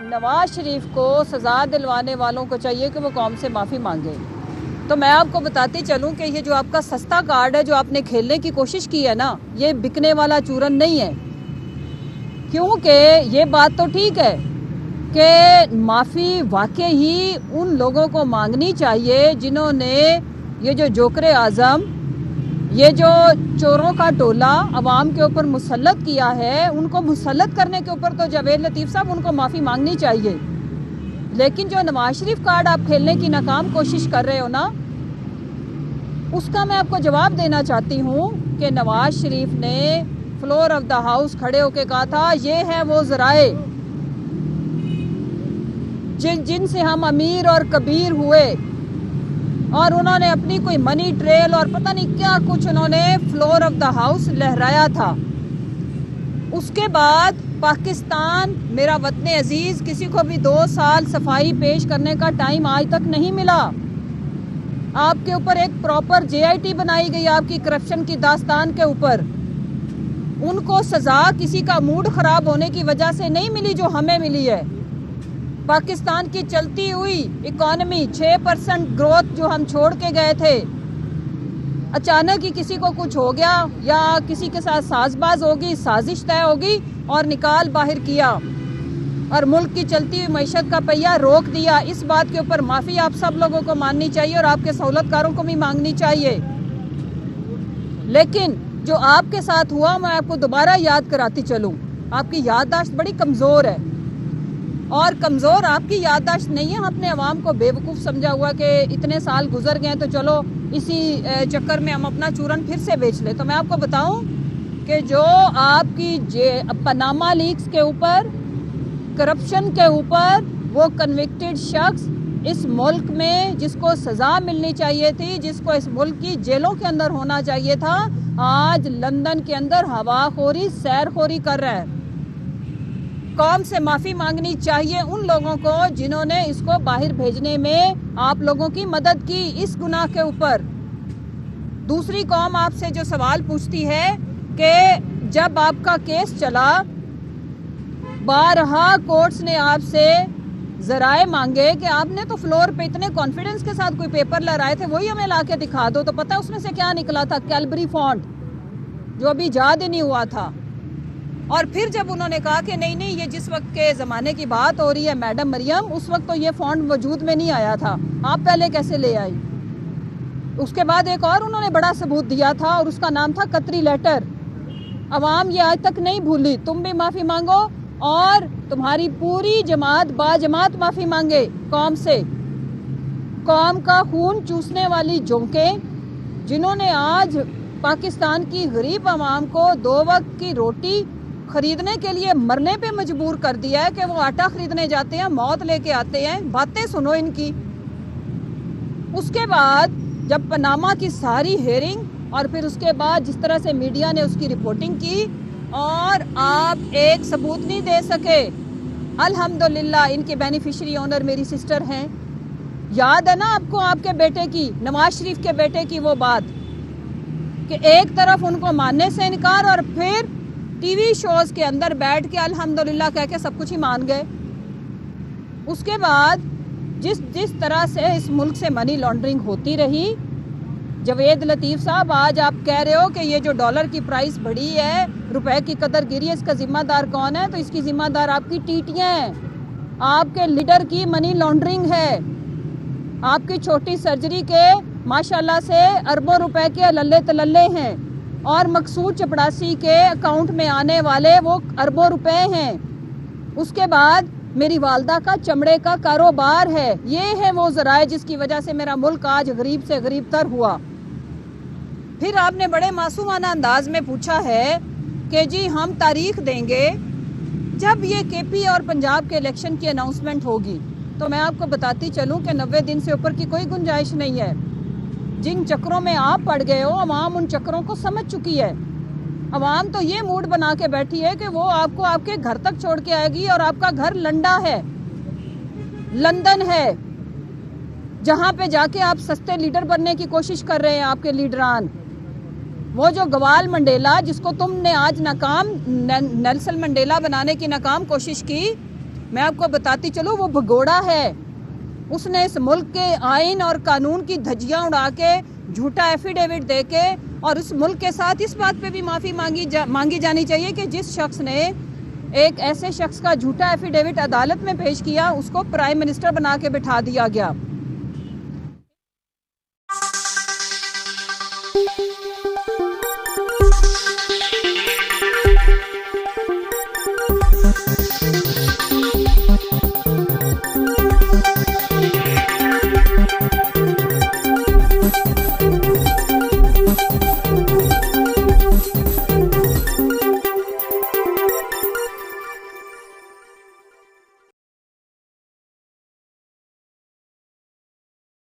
नवाज शरीफ को सज़ा दिलवाने वालों को चाहिए कि वो कौम से माफ़ी मांगे। तो मैं आपको बताती चलूं कि ये जो आपका सस्ता कार्ड है जो आपने खेलने की कोशिश की है ना, ये बिकने वाला चूरन नहीं है। क्योंकि ये बात तो ठीक है कि माफ़ी वाकई ही उन लोगों को मांगनी चाहिए जिन्होंने ये जो जोकर आज़म, ये जो चोरों का टोला अवाम के ऊपर मुसल्लत किया है, उनको मुसल्लत करने के ऊपर तो जावेद लतीफ़ साहब उनको माफ़ी मांगनी चाहिए। लेकिन जो नवाज शरीफ कार्ड आप खेलने की नाकाम कोशिश कर रहे हो ना, उसका मैं आपको जवाब देना चाहती हूँ कि नवाज शरीफ ने फ्लोर ऑफ द हाउस खड़े होकर कहा था ये है वो ज़राए जिनसे हम अमीर और कबीर हुए, और उन्होंने अपनी कोई मनी ट्रेल और पता नहीं क्या कुछ उन्होंने फ्लोर ऑफ द हाउस लहराया था। उसके बाद पाकिस्तान मेरा वतन अजीज़, किसी को भी 2 साल सफाई पेश करने का टाइम आज तक नहीं मिला। आपके ऊपर एक प्रॉपर JIT बनाई गई आपकी करप्शन की दास्तान के ऊपर। उनको सज़ा किसी का मूड ख़राब होने की वजह से नहीं मिली जो हमें मिली है। पाकिस्तान की चलती हुई इकॉनमी 6% ग्रोथ जो हम छोड़ के गए थे, अचानक ही किसी को कुछ हो गया या किसी के साथ साजबाज होगी, साजिश तय होगी और निकाल बाहर किया और मुल्क की चलती हुई मईशत का पहिया रोक दिया। इस बात के ऊपर माफ़ी आप सब लोगों को माननी चाहिए और आपके सहूलतकारों को भी मांगनी चाहिए। लेकिन जो आपके साथ हुआ मैं आपको दोबारा याद कराती चलूँ, आपकी याददाश्त बड़ी कमज़ोर है। और कमज़ोर आपकी याददाश्त नहीं है, आपने अवाम को बेवकूफ़ समझा हुआ कि इतने साल गुजर गए तो चलो इसी चक्कर में हम अपना चूरन फिर से बेच ले। तो मैं आपको बताऊं कि जो आपकी पनामा लीक्स के ऊपर, करप्शन के ऊपर, वो कन्विक्टेड शख्स इस मुल्क में जिसको सज़ा मिलनी चाहिए थी, जिसको इस मुल्क की जेलों के अंदर होना चाहिए था, आज लंदन के अंदर हवाखोरी, सैरखोरी कर रहा है। कौम से माफ़ी मांगनी चाहिए उन लोगों को जिन्होंने इसको बाहर भेजने में आप लोगों की मदद की इस गुनाह के ऊपर। दूसरी कौम आपसे जो सवाल पूछती है कि जब आपका केस चला, बारहा कोर्ट्स ने आपसे ज़राए मांगे कि आपने तो फ्लोर पे इतने कॉन्फिडेंस के साथ कोई पेपर लहराए थे, वही हमें ला के दिखा दो। तो पता है उसमें से क्या निकला था? कैलबरी फॉन्ट, जो अभी याद ही नहीं हुआ था। और फिर जब उन्होंने कहा कि नहीं नहीं, ये जिस वक्त के ज़माने की बात हो रही है मैडम मरियम, उस वक्त तो ये फॉन्ट वजूद में नहीं आया था, आप पहले कैसे ले आई? उसके बाद एक और उन्होंने बड़ा सबूत दिया था और उसका नाम था कतरी लेटर। अवाम ये आज तक नहीं भूली। तुम भी माफ़ी मांगो और तुम्हारी पूरी जमात बाजमात माफ़ी मांगे कौम से। कौम का खून चूसने वाली जोंकें जिन्होंने आज पाकिस्तान की गरीब आवाम को 2 वक्त की रोटी खरीदने के लिए मरने पे मजबूर कर दिया है कि वो आटा खरीदने जाते हैं, मौत लेके आते हैं। बातें सुनो इनकी। उसके बाद जब पनामा की सारी हेयरिंग और फिर उसके बाद जिस तरह से मीडिया ने उसकी रिपोर्टिंग की और आप एक सबूत नहीं दे सके। अल्हम्दुलिल्लाह इनके बेनिफिशियरी ओनर मेरी सिस्टर हैं। याद है ना आपको आपके बेटे की, नवाज शरीफ के बेटे की वो बात कि एक तरफ उनको मानने से इनकार और फिर टीवी शोज के अंदर बैठ के अल्हम्दुलिल्लाह कह के सब कुछ ही मान गए। उसके बाद जिस तरह से इस मुल्क से मनी लॉन्ड्रिंग होती रही, जावेद लतीफ़ साहब आज आप कह रहे हो कि ये जो डॉलर की प्राइस बढ़ी है, रुपए की कदर गिरी है, इसका जिम्मेदार कौन है? तो इसकी जिम्मेदार आपकी टीटियां हैं, आपके लीडर की मनी लॉन्ड्रिंग है। आपकी छोटी सर्जरी के माशाल्लाह से अरबों रुपए के लल्ले तलल्ले हैं और मकसूद चपड़ासी के अकाउंट में आने वाले वो अरबों रुपए हैं। उसके बाद मेरी वालदा का चमड़े का कारोबार है। ये है वो ज़राए जिसकी वजह से मेरा मुल्क आज गरीब से गरीब तर हुआ। फिर आपने बड़े मासूमाना अंदाज में पूछा है कि जी हम तारीख देंगे जब ये KP और पंजाब के इलेक्शन की अनाउंसमेंट होगी। तो मैं आपको बताती चलूँ कि 90 दिन से ऊपर की कोई गुंजाइश नहीं है। जिन चक्रों में आप पड़ गए हो, अवाम उन चक्रों को समझ चुकी है। अवाम तो ये मूड बना के बैठी है कि वो आपको आपके घर तक छोड़ के आएगी और आपका घर लंडा है, लंदन है, जहां पे जाके आप सस्ते लीडर बनने की कोशिश कर रहे हैं। आपके लीडरान, वो जो गवाल मंडेला जिसको तुमने आज नाकाम नेल्सन मंडेला बनाने की नाकाम कोशिश की, मैं आपको बताती चलूं, वो भगोड़ा है। उसने इस मुल्क के आइन और कानून की धज्जियां उड़ा के, झूठा एफिडेविट देके, और उस मुल्क के साथ इस बात पे भी माफ़ी मांगी जानी चाहिए कि जिस शख्स ने एक ऐसे शख्स का झूठा एफिडेविट अदालत में पेश किया, उसको प्राइम मिनिस्टर बना के बिठा दिया गया।